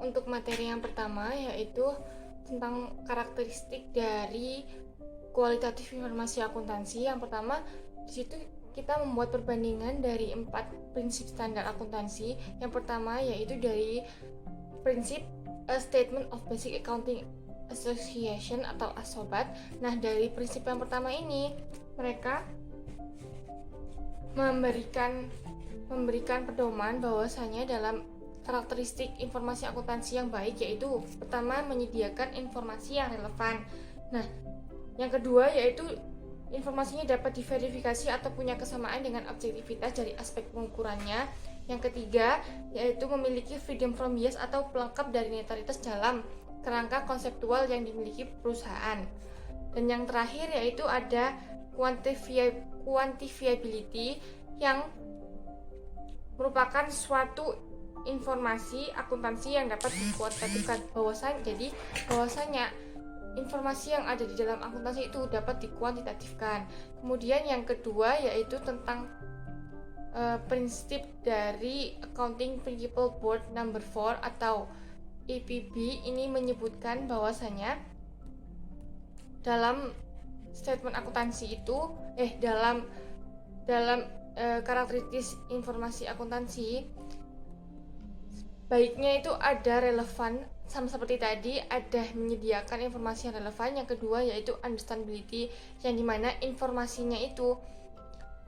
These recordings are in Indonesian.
untuk materi yang pertama yaitu tentang karakteristik dari kualitatif informasi akuntansi. Yang pertama, di situ kita membuat perbandingan dari 4 prinsip standar akuntansi. Yang pertama yaitu dari prinsip A Statement of Basic Accounting Association atau ASOBAT. Nah, dari prinsip yang pertama ini mereka memberikan pedoman bahwasanya dalam karakteristik informasi akuntansi yang baik yaitu pertama menyediakan informasi yang relevan. Nah, yang kedua yaitu informasinya dapat diverifikasi atau punya kesamaan dengan objektivitas dari aspek pengukurannya. Yang ketiga yaitu memiliki freedom from bias atau pelengkap dari netralitas dalam kerangka konseptual yang dimiliki perusahaan. Dan yang terakhir yaitu ada quantifiability yang merupakan suatu informasi akuntansi yang dapat dikuantitatifkan. Bahwasanya informasi yang ada di dalam akuntansi itu dapat dikuantitatifkan. Kemudian yang kedua yaitu tentang prinsip dari Accounting Principle Board Number 4 atau APB. Ini menyebutkan bahwasanya dalam statement akuntansi itu dalam karakteristik informasi akuntansi baiknya itu ada relevan, sama seperti tadi ada menyediakan informasi yang relevan. Yang kedua yaitu understandability, yang dimana informasinya itu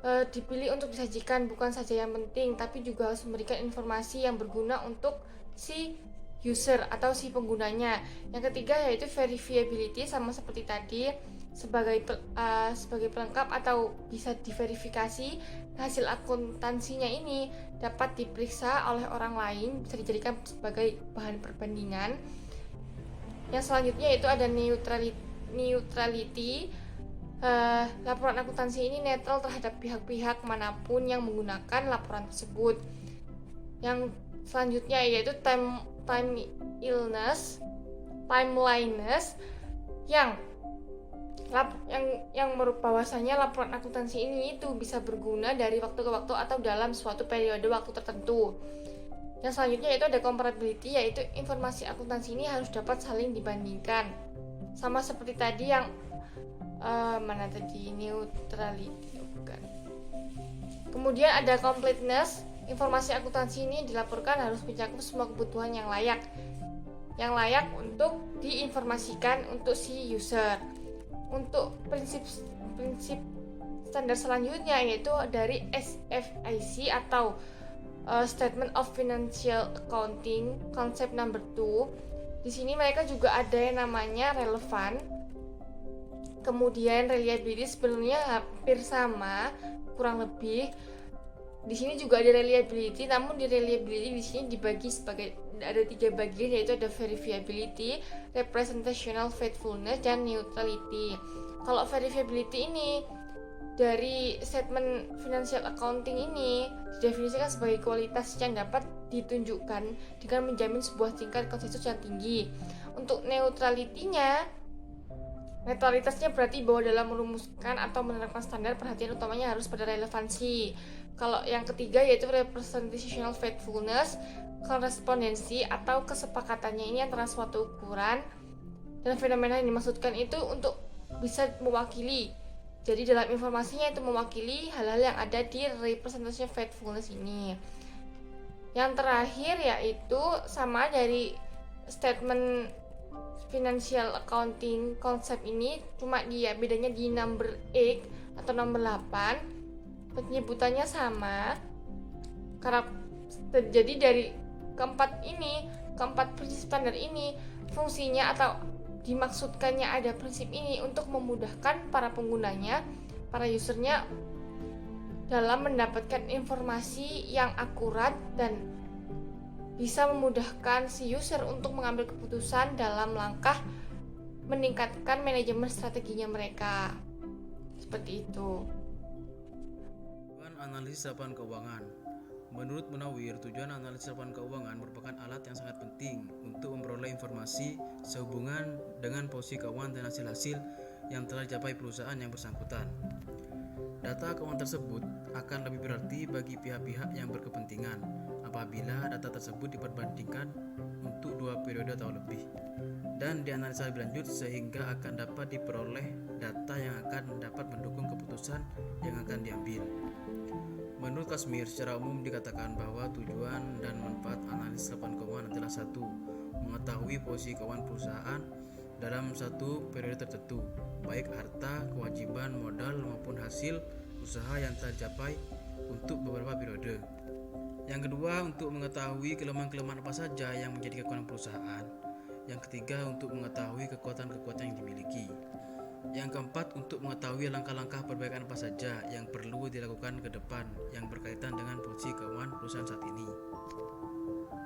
dipilih untuk disajikan bukan saja yang penting, tapi juga harus memberikan informasi yang berguna untuk si user atau si penggunanya. Yang ketiga yaitu verifiability, sama seperti tadi sebagai pelengkap atau bisa diverifikasi hasil akuntansinya ini dapat diperiksa oleh orang lain, bisa dijadikan sebagai bahan perbandingan. Yang selanjutnya yaitu ada neutrality. Laporan akuntansi ini netral terhadap pihak-pihak manapun yang menggunakan laporan tersebut. Yang selanjutnya yaitu timeliness yang bahwasanya laporan akuntansi ini itu bisa berguna dari waktu ke waktu atau dalam suatu periode waktu tertentu. Yang selanjutnya yaitu ada comparability, yaitu informasi akuntansi ini harus dapat saling dibandingkan. Sama seperti tadi yang neutrality bukan. Kemudian ada completeness, informasi akuntansi ini dilaporkan harus mencakup semua kebutuhan yang layak untuk diinformasikan untuk si user. Untuk prinsip standar selanjutnya yaitu dari SFIC atau Statement of Financial Accounting Concept Number 2. Di sini mereka juga ada yang namanya relevan. Kemudian reliability sebenarnya hampir sama, kurang lebih. Di sini juga ada reliability, namun di reliability di sini dibagi sebagai ada 3 bagian, yaitu ada verifiability, representational faithfulness, dan neutrality. Kalau verifiability ini dari statement financial accounting ini didefinisikan sebagai kualitas yang dapat ditunjukkan dengan menjamin sebuah tingkat konsensus yang tinggi. Untuk netralitasnya berarti bahwa dalam merumuskan atau menerapkan standar, perhatian utamanya harus pada relevansi. Kalau yang ketiga yaitu representational faithfulness, korespondensi atau kesepakatannya ini antara suatu ukuran dan fenomena yang dimaksudkan itu untuk bisa mewakili. Jadi dalam informasinya itu mewakili hal-hal yang ada di representational faithfulness ini. Yang terakhir yaitu sama dari statement financial accounting konsep ini, cuma bedanya di number 8 atau number 8. Penyebutannya sama. Jadi dari keempat prinsip standar ini fungsinya atau dimaksudkannya ada prinsip ini untuk memudahkan para penggunanya, para usernya dalam mendapatkan informasi yang akurat dan bisa memudahkan si user untuk mengambil keputusan dalam langkah meningkatkan manajemen strateginya mereka. Seperti itu. Analisis laporan keuangan. Menurut Munawir, tujuan analisis laporan keuangan merupakan alat yang sangat penting untuk memperoleh informasi sehubungan dengan posisi keuangan dan hasil-hasil yang telah dicapai perusahaan yang bersangkutan. Data keuangan tersebut akan lebih berarti bagi pihak-pihak yang berkepentingan apabila data tersebut diperbandingkan untuk 2 periode atau lebih dan dianalisa lebih lanjut sehingga akan dapat diperoleh data yang akan dapat mendukung keputusan yang akan diambil. Menurut Kashmir, secara umum dikatakan bahwa tujuan dan manfaat analis laporan keuangan adalah satu, mengetahui posisi keuangan perusahaan dalam satu periode tertentu, baik harta, kewajiban, modal maupun hasil usaha yang telah dicapai untuk beberapa periode. Yang kedua, untuk mengetahui kelemahan-kelemahan apa saja yang menjadi kekuatan perusahaan. Yang ketiga, untuk mengetahui kekuatan-kekuatan yang dimiliki. Yang keempat, untuk mengetahui langkah-langkah perbaikan apa saja yang perlu dilakukan ke depan yang berkaitan dengan posisi keuangan perusahaan saat ini.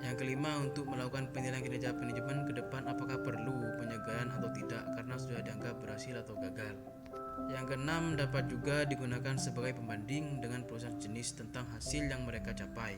Yang kelima, untuk melakukan penilaian kinerja manajemen ke depan apakah perlu penyegaran atau tidak karena sudah dianggap berhasil atau gagal. Yang keenam, dapat juga digunakan sebagai pembanding dengan perusahaan jenis tentang hasil yang mereka capai.